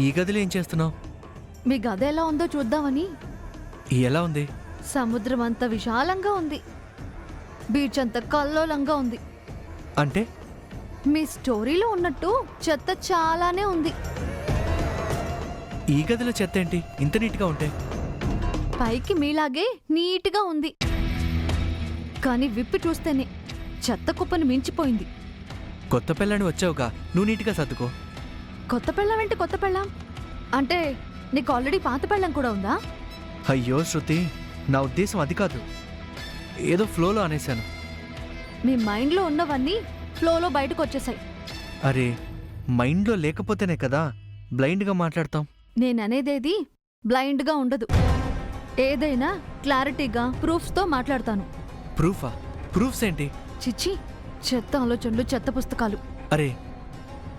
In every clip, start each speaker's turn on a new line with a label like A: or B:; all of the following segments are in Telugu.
A: ఈ గదిలో ఏం చేస్తున్నావు?
B: మీ గది ఎలా ఉందో చూద్దామని.
A: ఎలా ఉంది?
B: సముద్రం అంత విశాలంగా ఉంది, బీచ్ అంత కల్లోలంగా ఉంది.
A: అంటే
B: మీ స్టోరీలో ఉన్నట్టు చెత్త చాలానే ఉంది.
A: ఈ గదిలో చెత్త ఏంటి ఇంత నీట్గా ఉంటే?
B: పైకి మీలాగే నీట్గా ఉంది, కానీ విప్పి చూస్తేనే చెత్త కుప్పని మించిపోయింది.
A: కొత్త పిల్లని వచ్చావుగా, నువ్వు నీట్గా సర్దుకో.
B: కొత్త పెళ్ళం ఏంటి కొత్త పెళ్ళం? అంటే నీకు ఆల్రెడీ పాత పెళ్ళం కూడా ఉందా?
A: అయ్యో శృతి, నా ఉద్దేశం అది కాదు. ఏదో ఫ్లోలో అనేశాను.
B: మీ మైండ్లో ఉన్నవన్నీ ఫ్లోలో బయటకు వచ్చేసాయి.
A: అరే, మైండ్లో లేకపోతేనే కదా బ్లైండ్గా మాట్లాడతాం.
B: నేననేదేది బ్లైండ్గా ఉండదు, ఏదైనా క్లారిటీగా ప్రూఫ్స్తో మాట్లాడతాను.
A: ప్రూఫా? ప్రూఫ్స్ ఏంటి?
B: చిచ్చి, చెత్త ఆలోచనలు, చెత్త పుస్తకాలు.
A: అరే,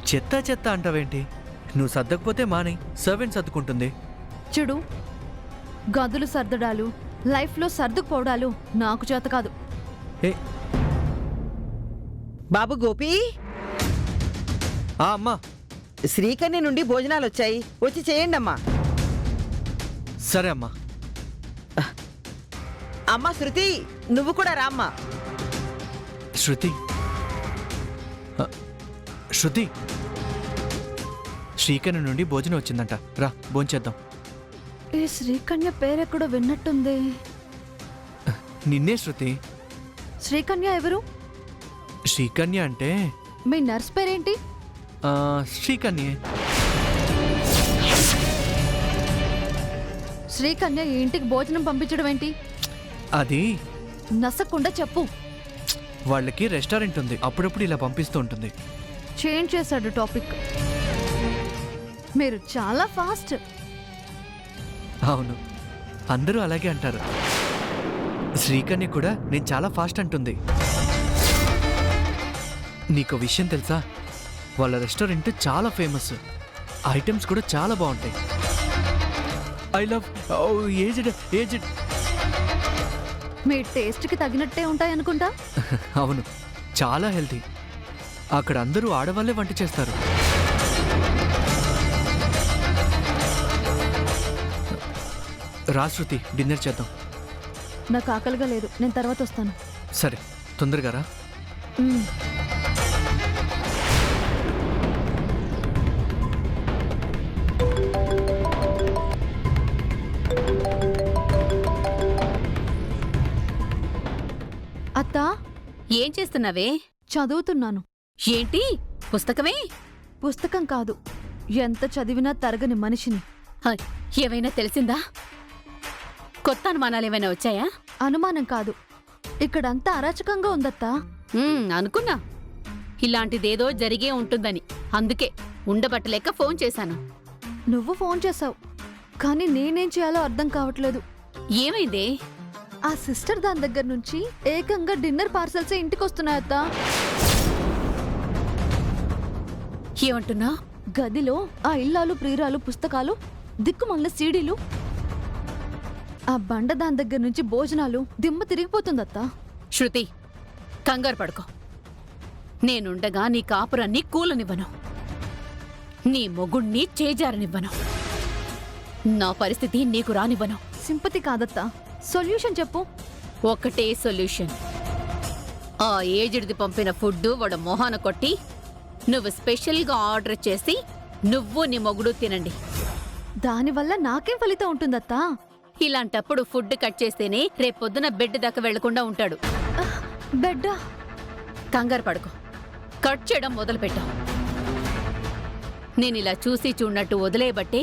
A: చెత్త చెత్త అంటావేంటి? నువ్వు సర్దకపోతే మానే, సర్వెంట్ సర్దుకుంటుంది.
B: చూడు, గదులు సర్దడాలు, లైఫ్లో సర్దుకుపోవడాలు నాకు చేత కాదు.
A: ఏ
C: బాబు గోపి,
A: అమ్మా.
C: శ్రీకన్య నుండి భోజనాలు వచ్చాయి, వచ్చి చేయండి అమ్మా.
A: సరే అమ్మా.
C: అమ్మా శృతి, నువ్వు కూడా రామ్మా.
A: శృతి, శృతి, శ్రీకన్య నుండి భోజనం వచ్చిందంట, రా భోంచేద్దాం.
B: ఈ శ్రీకన్య పేరెక్కడో విన్నట్టుంది.
A: నిన్నే శృతి.
B: శ్రీకన్య ఎవరు?
A: శ్రీకన్య అంటే
B: మీ నర్స్ పేరేంటి?
A: శ్రీకన్యే.
B: శ్రీకన్య ఈ ఇంటికి భోజనం పంపించడం ఏంటి?
A: అది
B: నసకుండా చెప్పు.
A: వాళ్ళకి రెస్టారెంట్ ఉంది, అప్పుడప్పుడు ఇలా పంపిస్తూ ఉంటుంది.
B: చేంజ్ చేశాడు టాపిక్. మీరు చాలా ఫాస్ట్.
A: అవును, అందరూ అలాగే అంటారు. శ్రీకన్య కూడా నేను చాలా ఫాస్ట్ అంటుంది. నీకు విషయం తెలుసా, వాళ్ళ రెస్టారెంట్ చాలా ఫేమస్, ఐటమ్స్ కూడా చాలా బాగుంటాయి. I love aged aged.
B: మీ టేస్ట్కి తగినట్టే ఉంటాయి అనుకుంటా.
A: అవును, చాలా హెల్తీ. అక్కడ అందరూ ఆడవాళ్ళే వంట చేస్తారు. రా శృతి, డిన్నర్ చేద్దాం.
B: నాకు ఆకలిగా లేదు, నేను తర్వాత వస్తాను.
A: సరే, తొందరగా రా.
B: మ్మ్. అత్తా,
D: ఏం చేస్తున్నావే?
B: చదువుతున్నాను.
D: ఏంటి, పుస్తకమే?
B: పుస్తకం కాదు, ఎంత చదివినా తరగని మనిషిని.
D: హ, ఏమైనా తెలిసిందా? కొత్త అనుమానాలేమైనా వచ్చాయా?
B: అనుమానం కాదు, ఇక్కడంతా అరాచకంగా ఉందత్తా.
D: అనుకున్నా ఇలాంటిదేదో జరిగే ఉంటుందని. అందుకే ఉండబట్టలేక ఫోన్ చేశాను.
B: నువ్వు ఫోన్ చేశావు, కానీ నేనేం చేయాలో అర్థం కావట్లేదు.
D: ఏమైందే?
B: ఆ సిస్టర్ దాని దగ్గర నుంచి ఏకంగా డిన్నర్ పార్సల్సే ఇంటికి వస్తున్నాయత్తా.
D: ఏమంటున్నా?
B: గదిలో ఆ ఇల్లాలు ప్రియురాలు పుస్తకాలు, దిక్కుమల్ల సీడీలు, ఆ బండ దాని దగ్గర నుంచి భోజనాలు, దిమ్మ తిరిగిపోతుందత్తా.
D: శృతి, కంగారు పడుకో. నేనుండగా నీ కాపురాన్ని కూలనివ్వను, నీ మొగుణ్ణి చేజారనివ్వను, నా పరిస్థితి నీకు రానివ్వను.
B: సింపతి కాదత్తా, సొల్యూషన్ చెప్పు.
D: ఒకటే సొల్యూషన్. ఆ ఏజెడ్ది పంపిన ఫుడ్డు వాడు మొహాన కొట్టి, నువ్వు స్పెషల్గా ఆర్డర్ చేసి నువ్వు నీ మొగుడు తినండి.
B: దానివల్ల నాకేం ఫలితం ఉంటుందత్తా?
D: ఇలాంటప్పుడు ఫుడ్ కట్ చేస్తేనే రేపొద్దున బెడ్ దాకా వెళ్లకుండా ఉంటాడు.
B: బెడ్డా?
D: కంగారు పడుకో, కట్ చేయడం మొదలుపెట్టావు. నేనిలా చూసి చూడనట్టు వదిలేయబట్టే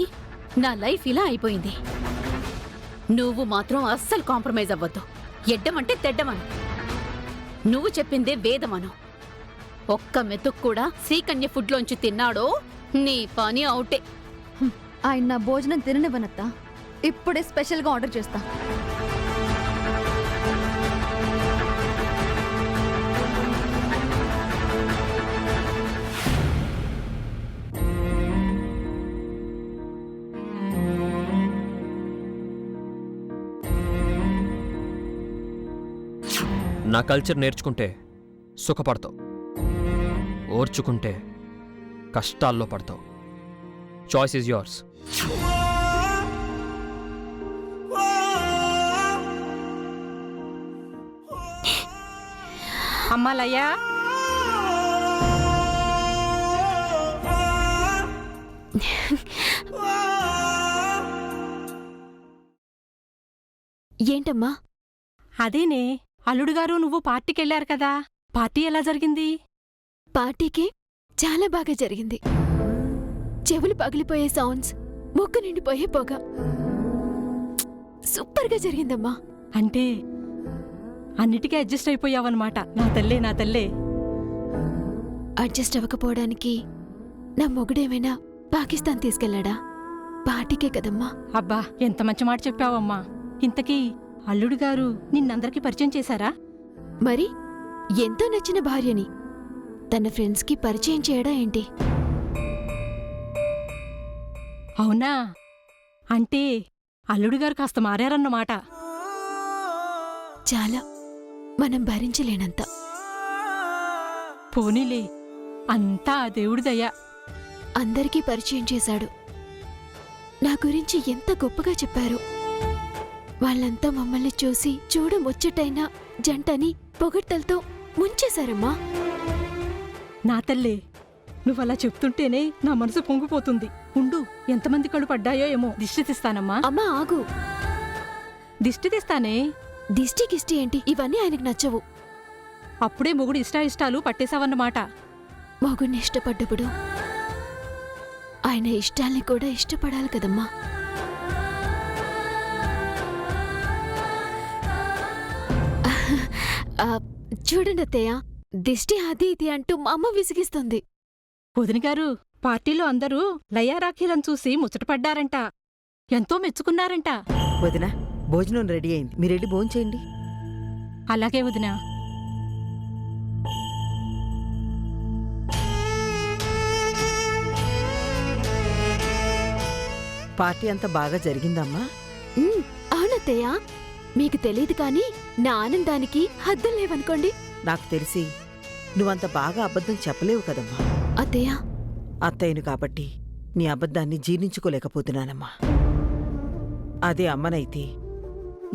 D: నా లైఫ్ ఇలా అయిపోయింది. నువ్వు మాత్రం అస్సలు కాంప్రమైజ్ అవ్వద్దు. ఎడ్డమంటే తెడ్డమను, నువ్వు చెప్పిందే వేదమను. ఒక్క మెతుకు కూడా శ్రీకన్య ఫుడ్లోంచి తిన్నాడో నీ పని అవుటే.
B: ఆయన నా భోజనం తిననివ్వనత్తా, ఇప్పుడే స్పెషల్గా ఆర్డర్ చేస్తా.
E: నా కల్చర్ నేర్చుకుంటే సుఖపడతావు, ఓర్చుకుంటే కష్టాల్లో పడతావు. Choice is yours.
F: అమ్మాలయ్యా,
B: ఏంటమ్మా?
F: అదేనే అల్లుడు గారు నువ్వు పార్టీకెళ్ళారు కదా, పార్టీ ఎలా జరిగింది?
B: పార్టీకి చాలా బాగా జరిగింది. చెవులు పగిలిపోయే సౌండ్స్, ముక్కు నిండిపోయే పొగ. సూపర్గా జరిగిందమ్మా.
F: అంటే అన్నిటికీ అడ్జస్ట్ అయిపోయావన్నమాట. నా తల్లే, నా తల్లే.
B: అడ్జస్ట్ అవ్వకపోవడానికి నా మొగుడేమైనా పాకిస్తాన్ తీసుకెళ్లాడా? పార్టీకే కదమ్మా.
F: అబ్బా, ఎంత మంచి మాట చెప్పావమ్మా. ఇంతకీ అల్లుడు గారు నిన్నందరికీ పరిచయం చేశారా?
B: మరి ఎంతో నచ్చిన భార్యని తన ఫ్రెండ్స్కి పరిచయం చేయడా ఏంటి?
F: అవునా? అంటే అల్లుడు గారు కాస్త మారారన్నమాట.
B: చాలా, మనం భరించలేనంత.
F: పోనీలే, అంతా ఆ దేవుడి దయ.
B: అందరికీ పరిచయం చేశాడు. నా గురించి ఎంత గొప్పగా చెప్పారు. వాళ్ళంతా మమ్మల్ని చూసి చూడముచ్చటైన జంటని పొగడ్తలతో ముంచేశారమ్మా.
F: నా తల్లే, నువ్వలా చెప్తుంటేనే నా మనసు పొంగిపోతుంది. ఉండు, ఎంతమంది కళ్ళు పడ్డాయో ఏమో. దిష్టి తీస్తానమ్మా.
B: అమ్మా ఆగు.
F: దిష్టి తీస్తానే.
B: దిష్టికిష్టి ఏంటి? ఇవన్నీ ఆయనకు నచ్చవు.
F: అప్పుడే మొగుడు ఇష్టాయిష్టాలు పట్టేశావన్నమాట.
B: మగుణ్ణి ఇష్టపడ్డప్పుడు ఆయన ఇష్టాల్ని కూడా ఇష్టపడాలి కదమ్మా. చూడండి అత్తయ్య, దిష్టి అది ఇది అంటూ మా అమ్మ విసిగిస్తుంది.
F: వదినగారు, పార్టీలో అందరూ లయారాఖీలను చూసి ముచ్చటపడ్డారంట. ఎంతో మెచ్చుకున్నారంట.
C: వదిన, భోజనం రెడీ అయింది, మీరెళ్ళి భోంచేయండి.
F: అలాగే వదినా.
C: పార్టీ అంతా బాగా జరిగిందమ్మా.
B: అవునత్తయ్య, మీకు తెలీదు కానీ నా ఆనందానికి హద్దులు లేవనుకోండి.
C: నాకు తెలిసి నువ్వంత బాగా అబద్ధం చెప్పలేవు కదమ్మా.
B: అత్తయ్య,
C: అత్తయ్యను కాబట్టి నీ అబద్ధాన్ని జీర్ణించుకోలేకపోతున్నానమ్మా. అదే అమ్మనైతే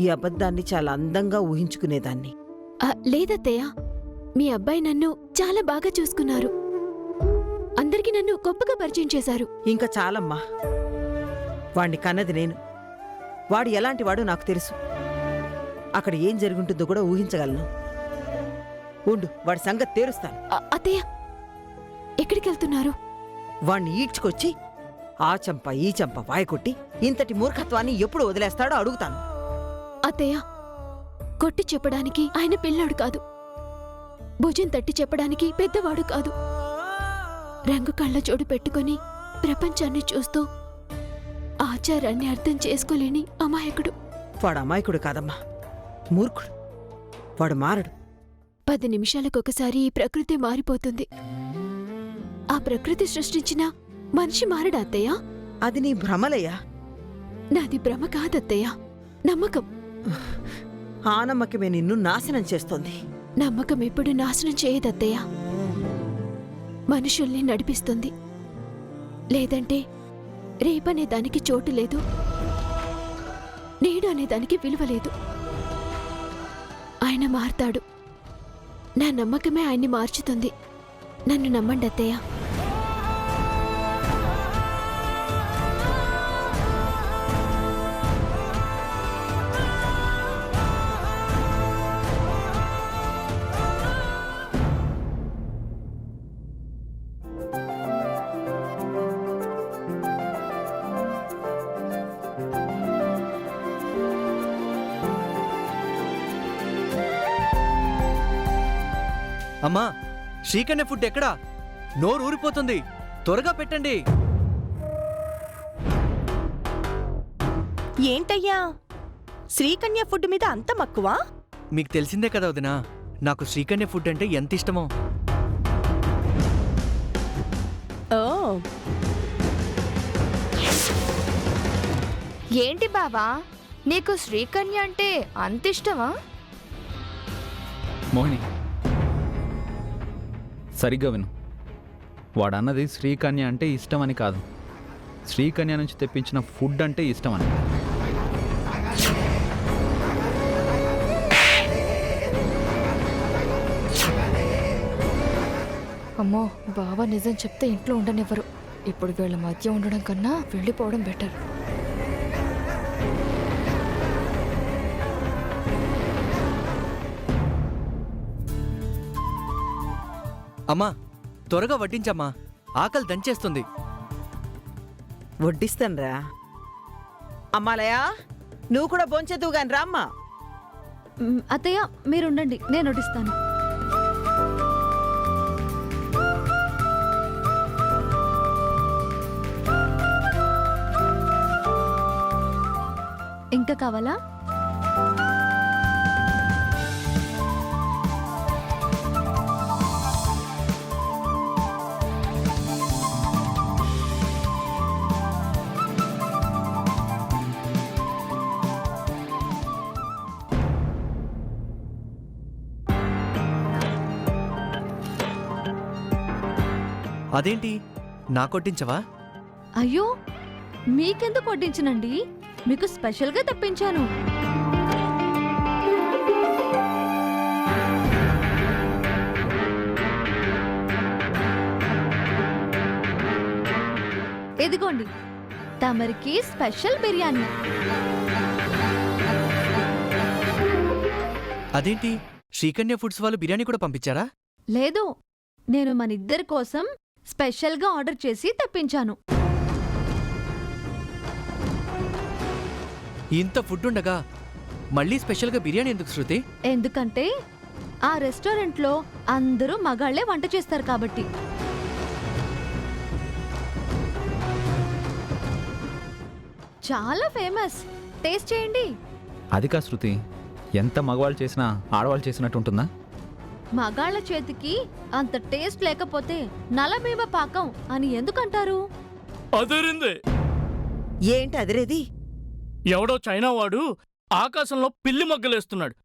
C: ఈ అబద్ధాన్ని చాలా అందంగా ఊహించుకునేదాన్ని.
B: లేదత్తయ్య, మీ అబ్బాయి నన్ను చాలా బాగా చూసుకున్నారు. అందరికీ నన్ను గొప్పగా పరిచయం చేశారు.
C: ఇంకా చాలమ్మా. వాణ్ణి కన్నది నేను. వాడు ఎలాంటివాడో నాకు తెలుసు. అక్కడ ఏం జరుగుంటుందో కూడా ఊహించగలను. ఉండు, వాడి సంగతి తేరుస్తాను.
B: అత్తయ్య, ఎక్కడికి వెళ్తున్నారు?
C: వాణ్ణి ఈడ్చుకొచ్చి ఆ చెంప ఈ చెంప వాయకొట్టి ఇంతటి మూర్ఖత్వాన్ని ఎప్పుడు వదిలేస్తాడో అడుగుతాను.
B: అత్తయ్య, కొట్టి చెప్పడానికి ఆయన పిల్లాడు కాదు. భుజం తట్టి చెప్పడానికి పెద్దవాడు కాదు. రంగు కళ్ళ జోడు పెట్టుకుని ప్రపంచాన్ని చూస్తూ ఆచారాన్ని అర్థం చేసుకోలేని అమాయకుడు.
C: వాడు అమాయకుడు కాదమ్మా, మూర్ఖుడు. వాడు మారడు.
B: 10 నిమిషాలకొకసారి ఈ ప్రకృతి మారిపోతుంది. ఆ ప్రకృతి సృష్టించిన మనిషి మారడా అత్తయ్య?
C: అది నీ భ్రమలయ్యా.
B: నాది భ్రమ కాదత్తయ్య, నమ్మకం.
C: ఆ నమ్మకమే నిన్ను నాశనం చేస్తోంది.
B: నమ్మకం ఎప్పుడు నాశనం చేయదత్తయ్య, మనుషుల్ని నడిపిస్తుంది. లేదంటే రేపనే దానికి చోటు లేదు, నేడు అనే దానికి విలువ లేదు. ఆయన మారతాడు. నా నమ్మకమే ఆయన్ని మార్చుతుంది. నన్ను నమ్మండి అత్తయ్య.
A: అమ్మా, శ్రీకన్య ఫుడ్ ఎక్కడా? నోరు ఊరిపోతుంది, త్వరగా పెట్టండి.
G: ఏంటయ్యా, శ్రీకన్య ఫుడ్ మీద అంత మక్కువ?
A: మీకు తెలిసిందే కదా వదినా, నాకు శ్రీకన్య ఫుడ్ అంటే ఎంత ఇష్టమో.
G: ఓ,
H: ఏంటి బావా, నీకు శ్రీకన్య అంటే అంత ఇష్టమా?
I: మోహిని, సరిగ్గా విను. వాడన్నది శ్రీకన్య అంటే ఇష్టమని కాదు, శ్రీకన్య నుంచి తెప్పించిన ఫుడ్ అంటే ఇష్టం అని.
H: అమ్మో బావ నిజం చెప్తే ఇంట్లో ఉండనివ్వరు. ఇప్పుడు వీళ్ళ మధ్య ఉండడం కన్నా వెళ్ళిపోవడం బెటర్.
A: అమ్మా త్వరగా వడ్డించమ్మా, ఆకలి దంచేస్తుంది.
C: వడ్డిస్తానురా. అమ్మాలయా, నువ్వు కూడా భోంచేద్దువు గాని రామ్మా.
B: అత్తయ్య మీరుండండి, నేను వడ్డిస్తాను. ఇంకా కావాలా?
A: అదేంటి నా కొట్టించవా?
B: అయ్యో మీకెందుకు వడ్డించనండి, మీకు స్పెషల్గా తెప్పించాను. ఇదిగోండి తమరికి స్పెషల్ బిర్యానీ.
A: అదేంటి శ్రీకన్య ఫుడ్స్ వాళ్ళు బిర్యానీ కూడా పంపించారా?
B: లేదు, నేను మనిద్దరి కోసం స్పెషల్గా ఆర్డర్ చేసి తెప్పించాను.
A: ఇంత ఫుడ్ ఉండగా మళ్ళీ స్పెషల్గా బిర్యానీ ఎందుకు శృతి?
B: ఎందుకంటే ఆ రెస్టారెంట్లో అందరూ మగాళ్లే వంట చేస్తారు కాబట్టి. చాలా ఫేమస్, టేస్ట్ చేయండి.
I: అది కా శృతి, ఎంత మగవాళ్ళు చేసినా ఆడవాళ్ళు చేసినట్టు ఉంటుందా?
B: మగాళ్ల చేతికి అంత టేస్ట్ లేకపోతే నలమేమ పాకం అని ఎందుకంటారు?
J: అదిరింది.
C: ఏంటి అదిరేది?
J: ఎవడో చైనా వాడు ఆకాశంలో పిల్లి మొగ్గలేస్తున్నాడు.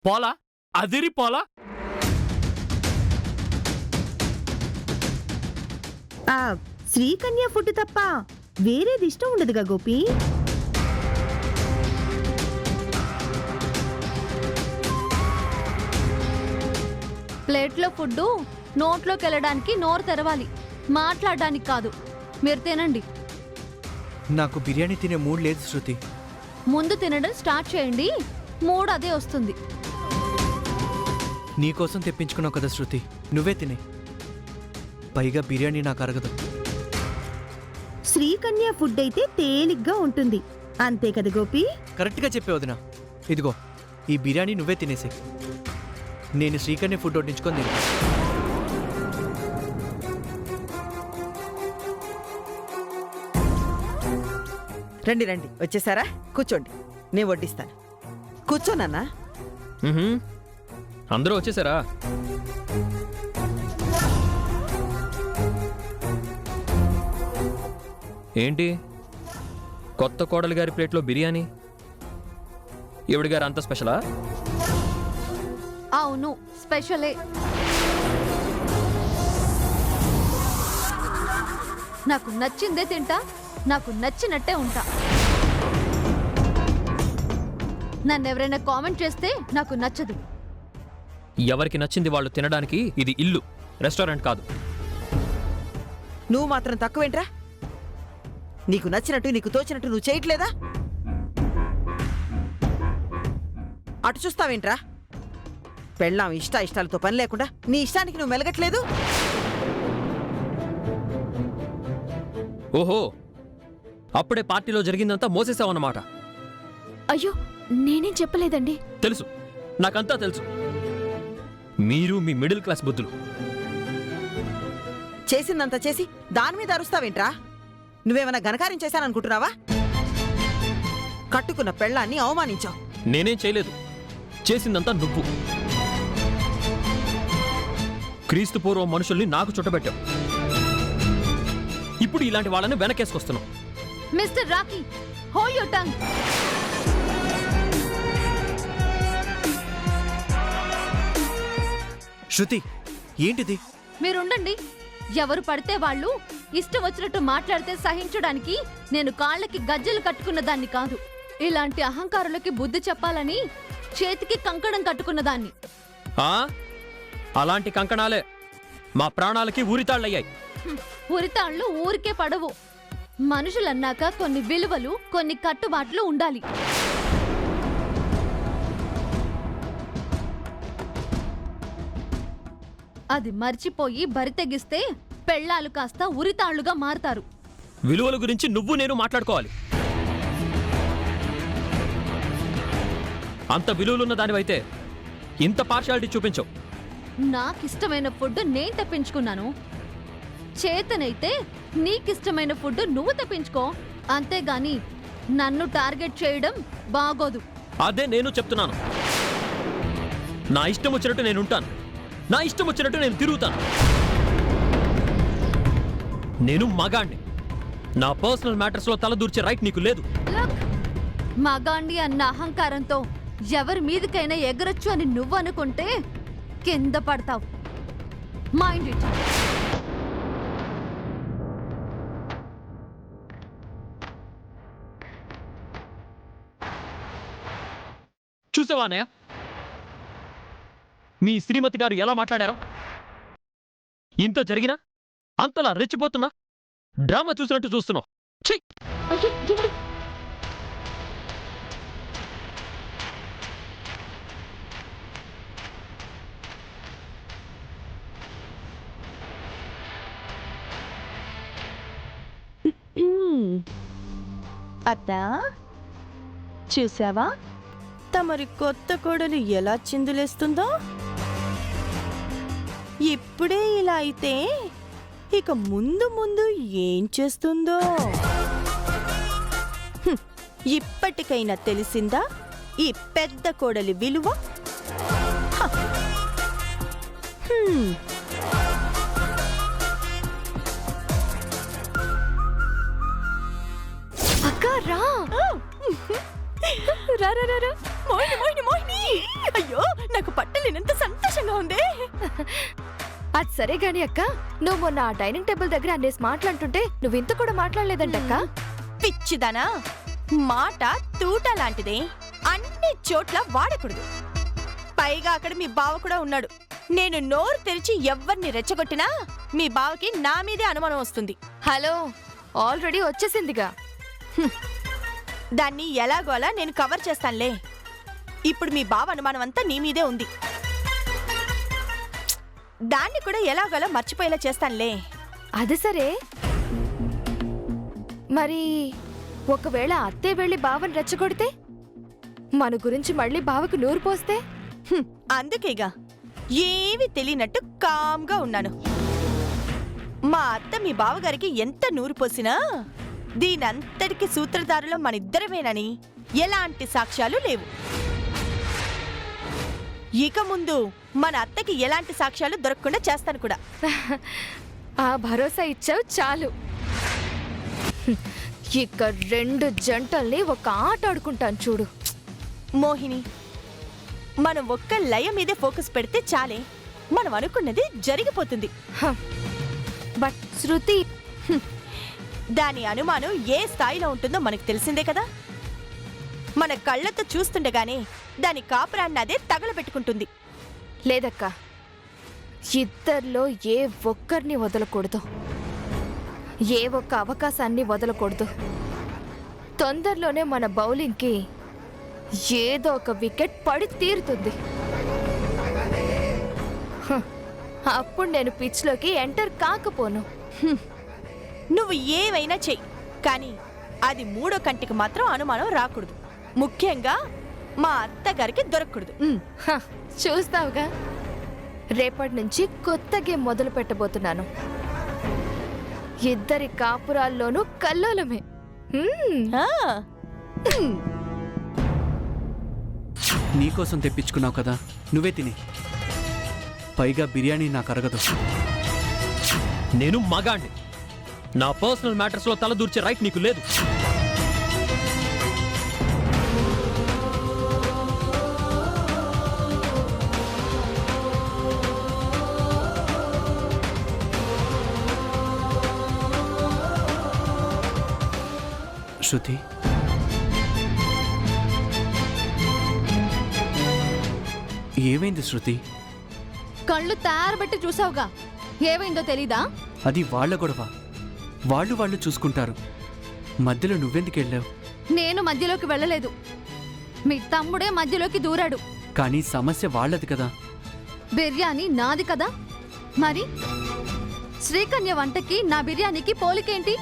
J: పోలా, అదిరి పోలా.
G: శ్రీకన్య ఫుడ్ తప్ప వేరేది ఇష్టం ఉండదుగా గోపి.
B: ప్లేట్లో ఫుడ్డు నోట్లోకి వెళ్ళడానికి నోరు తెరవాలి, మాట్లాడడానికి కాదు. మీరు తినండి.
A: నాకు బిర్యానీ తినే మూడ్ లేదు శృతి.
B: ముందు తినడం స్టార్ట్ చేయండి, మూడు అదే వస్తుంది.
A: నీకోసం తెప్పించుకున్నావు కదా శృతి, నువ్వే తినే. పైగా బిర్యానీ నాకు అరగదు.
G: శ్రీకన్య ఫుడ్ అయితే తేలిగ్గా ఉంటుంది, అంతే కదా గోపి?
A: కరెక్ట్గా చెప్పే వదినా. ఇదిగో ఈ బిర్యానీ నువ్వే తినేసి, నేను శ్రీకన్య ఫుడ్ వడ్డించుకొని తిన్నా.
C: రండి రండి, వచ్చేసారా? కూర్చోండి, నేను వడ్డిస్తాను. కూర్చోనన్నా.
E: అందరూ వచ్చేసారా? ఏంటి కొత్త కోడలి గారి ప్లేట్లో బిర్యానీ? ఈవిడ గారు అంత స్పెషలా?
B: అవును, స్పెషలే. నాకు నచ్చిందే తింటా, నాకు నచ్చినట్టే ఉంటా. నన్నెవరైనా కామెంట్ చేస్తే నాకు నచ్చదు.
E: ఎవరికి నచ్చింది వాళ్ళు తినడానికి ఇది ఇల్లు, రెస్టారెంట్ కాదు.
C: నువ్వు మాత్రం తక్కువేంట్రా? నీకు నచ్చినట్టు నీకు తోచినట్టు నువ్వు చేయట్లేదా? అటు చూస్తావేంట్రా? పెళ్ళాం ఇష్టాలతో పని లేకుండా నీ ఇష్టానికి నువ్వు మెలగట్లేదు.
E: ఓహో, అప్పుడే పార్టీలో జరిగిందంతా మోసేసావన్నమాట.
H: అయ్యో నేనేం చెప్పలేదండి.
E: తెలుసు, నాకంతా తెలుసు. మీరు మీ మిడిల్ క్లాస్ బుద్ధులు.
C: చేసిందంతా చేసి దాని మీద అరుస్తావేంట్రా? నువ్వేమైనా ఘనకార్యం చేశాననుకుంటున్నావా? కట్టుకున్న పెళ్ళాన్ని అవమానించావు.
E: నేనేం చేయలేదు, చేసిందంతా నువ్వు. క్రీస్తు పూర్వం మనుషుల్ని నాకు చుట్టబెట్టావు. ఇప్పుడు ఇలాంటి వాళ్ళని వెనకేసుకొస్తున్నావు.
B: Mister Rocky, hold your tongue.
A: Shruti ఏంటిది?
B: మీరుండండి. ఎవరు పడితే వాళ్ళు ఇష్టం వచ్చినట్టు మాట్లాడితే సహించడానికి నేను కాళ్ళకి గజ్జలు కట్టుకున్న దాన్ని కాదు. ఇలాంటి అహంకారులకి బుద్ధి చెప్పాలని చేతికి కంకణం కట్టుకున్న దాన్ని.
E: అలాంటి కంకణాలే మా ప్రాణాలకి ఊరితాళ్ళయ్యాయి.
B: ఉరితాళ్ళు ఊరికే పడవు. మనుషులన్నాక కొన్ని విలువలు, కొన్ని కట్టుబాట్లు ఉండాలి. అది మర్చిపోయి బరి తెగిస్తే పెళ్ళాలు కాస్త ఉరితాళ్లుగా మారతారు.
E: విలువల గురించి నువ్వు నేను మాట్లాడుకోవాలి. అంత విలువలున్న దానివైతే ఇంత పార్షాలిటీ చూపించవు.
B: నాకిష్టమైన ఫుడ్ నేను తెప్పించుకున్నాను. చేతనైతే నీకిష్టమైన ఫుడ్ నువ్వు తెప్పించుకో, అంతేగాని నన్ను టార్గెట్ చేయడం బాగోదు.
E: అదే నేను చెప్తున్నాను. నా ఇష్టం వచ్చినట్టు నేను ఉంటాను, నా ఇష్టం వచ్చినట్టు నేను తిరుగుతాను. నేను మగాణ్ణి. నా పర్సనల్ మ్యాటర్స్ లో తల దూర్చే రైట్ నీకు లేదు.
B: మగాండి అన్న అహంకారంతో ఎవరి మీదకైనా ఎగరొచ్చు అని నువ్వు అనుకుంటే కింద పడతావు. Mind it.
E: చూసావా అన్నయ్య, మీ శ్రీమతి గారు ఎలా మాట్లాడారో? ఇంత జరిగినా అంతలా రెచ్చిపోతున్నా డ్రామా చూసినట్టు చూస్తున్నావు. ఛీ!
G: అత్తా, చూసావా తమరి కొత్త కోడలు ఎలా చిందులేస్తుందో? ఇప్పుడే ఇలా అయితే ఇక ముందు ముందు ఏం చేస్తుందో? ఇప్పటికైనా తెలిసిందా ఈ పెద్ద కోడలి విలువ?
H: అక్క రా.
G: అయ్యో, నాకు పట్టలేనంత సంతోషంగా ఉంది.
H: అది సరే గాని అక్క, నువ్వు మొన్న ఆ డైనింగ్ టేబుల్ దగ్గర అన్నేసి మాట్లాడుతుంటే నువ్వు ఇంత కూడా మాట్లాడలేదంటక్క.
G: పిచ్చిదానా, మాట తూట లాంటిదే, అన్ని చోట్ల వాడకూడదు. పైగా అక్కడ మీ బావ కూడా ఉన్నాడు. నేను నోరు తెరిచి ఎవ్వరిని రెచ్చగొట్టినా మీ బావకి నా మీదే అనుమానం వస్తుంది.
H: హలో, ఆల్రెడీ వచ్చేసిందిగా.
G: దాన్ని ఎలాగోలా నేను కవర్ చేస్తానులే. ఇప్పుడు మీ బావ అనుమానం అంతా నీ మీదే ఉంది. దాన్ని కూడా ఎలాగోలా మర్చిపోయేలా చేస్తానులే.
H: అది సరే, మరి ఒకవేళ అత్తే వెళ్ళి బావని రెచ్చగొడితే, మన గురించి మళ్ళీ బావకు నూరు పోస్తే?
G: అందుకేగా ఏమీ తెలియనట్టు కామ్గా ఉన్నాను. మా అత్త మీ బావగారికి ఎంత నూరు పోసినా దీనంతటికి సూత్రధారులు మనిద్దరమేనని ఎలాంటి సాక్ష్యాలు లేవు. ఇక ముందు మన అత్తకి ఎలాంటి సాక్ష్యాలు దొరకకుండా చేస్తాను కూడా.
H: ఆ భరోసా ఇచ్చావు చాలు. ఇక రెండు జంటల్ని ఒక ఆట ఆడుకుంటాను చూడు.
G: మోహిని, మనం ఒక్క లయ మీదే ఫోకస్ పెడితే చాలే, మనం అనుకున్నది జరిగిపోతుంది.
H: బట్ శృతి,
G: దాని అనుమానం ఏ స్థాయిలో ఉంటుందో మనకు తెలిసిందే కదా. మన కళ్ళతో చూస్తుండగానే దాని కాపురాన్ని అదే తగలబెట్టుకుంటుంది.
H: లేదక్క, ఇద్దరిలో ఏ ఒక్కరిని వదలకూడదు, ఏ ఒక్క అవకాశాన్ని వదలకూడదు. తొందరలోనే మన బౌలింగ్కి ఏదో ఒక వికెట్ పడి తీరుతుంది. అప్పుడు నేను పిచ్లోకి ఎంటర్ కాకపోను.
G: నువ్వు ఏవైనా చెయ్యి, కానీ అది మూడో కంటికి మాత్రం అనుమానం రాకూడదు. ముఖ్యంగా మా అత్తగారికి దొరకకూడదు.
H: చూస్తావుగా, రేపటి నుంచి కొత్త గేమ్ మొదలు పెట్టబోతున్నాను. ఇద్దరి కాపురాల్లోనూ కల్లోలమే.
A: నీకోసం తెప్పించుకున్నావు కదా, నువ్వే తిని. పైగా బిర్యానీ నాకు అరగదు.
E: నేను మగాణ్ణి. నా పర్సనల్ మ్యాటర్స్ లో తల దూర్చే రైట్ నీకు లేదు.
A: శృతి, ఏమైంది శృతి?
B: కళ్ళు తయారుబట్టి చూసావుగా, ఏమైందో తెలీదా?
A: అది వాళ్ళ గొడవ, వాళ్ళు చూసుకుంటారు. మధ్యలో నువ్వెందుకు వెళ్ళావు?
B: నేను మధ్యలోకి వెళ్ళలేదు, మీ తమ్ముడే మధ్యలోకి దూరాడు.
A: కానీ సమస్య వాళ్ళది కదా.
B: బిర్యానీ నాది కదా, మరి శ్రీకన్య వంటకి నా బిర్యానీకి పోలికేంటి?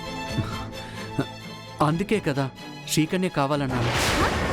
A: అందుకే కదా శ్రీకన్య కావాలన్నాను.
B: హ?